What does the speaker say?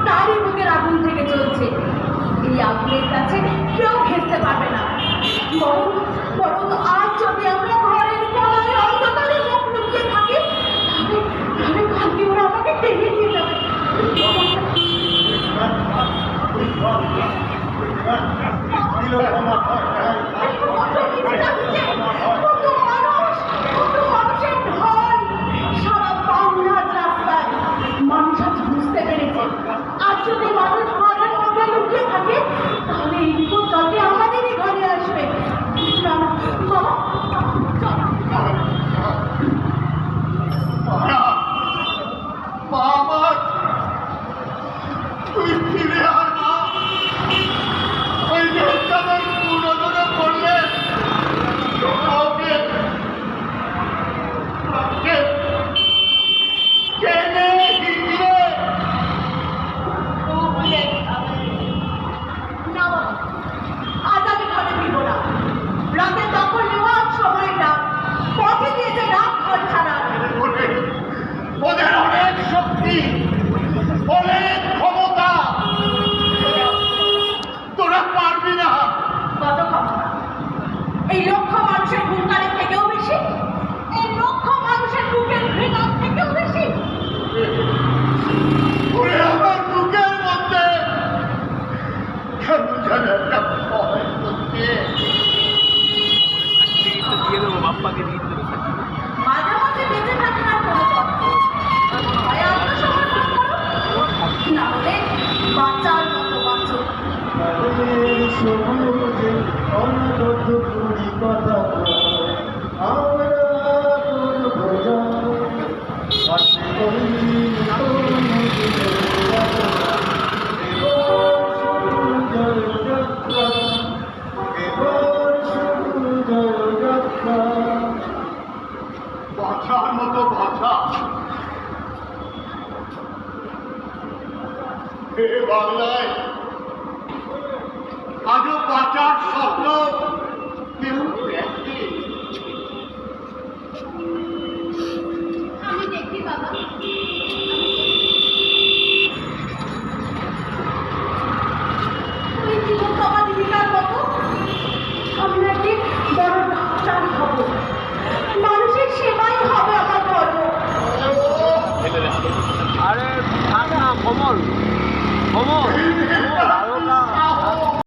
তারই বুকের আগুন থেকে চলছে। এই আগুনের কাছে কেউ ঘেঁষতে পারবে না। বরং বরং আজ যদি আমরা ঘরের কোনায় অন্ধকারে মুখ লুকিয়ে থাকি, তাহলে কালকে ওরা আমাকে টেনে নিয়ে যাবে। মানুষ আজ বুঝতে পেরেছে, আর যদি মানুষ ঘরের মধ্যে লুকিয়ে থাকে, তাহলে এই বিপদ কালকে আমাদেরই ঘরে আসবে। না না বাবা, তুই ফিরে আয় না। ওই দেশটাদের পুরোদরে পড়লে টেনে হিঁচড়ে না। আজ আমি ঘরে ফিরবো না। রাতে তখন নেওয়ার সময়টা পথে দিয়েছে রাত ঘর ছাড়া। ওদের অনেক শক্তি, অনেক ক্ষমতা, তোরা পারবি না। কত ক্ষমতা! এই লক্ষ মানুষের হুঙ্কারের থেকেও বেশি, এই লক্ষ মানুষের বুকের ঘৃণার থেকেও বেশি। ওরে আমার বুকের মধ্যে কেমন যেন একটা ভয় করছে। মাঝে মাঝে বেঁচে থাকার আর কোনো পথ নেই। হয় আত্মসমর্পণ করো, না হলে বাঁচার মতো বাঁচো। সবুজে অনবদ্য পুরি কথা আমরা করব বাঁচার মতো বাঁচা। এ বাংলায় আজও বাঁচার স্বপ্ন কেউ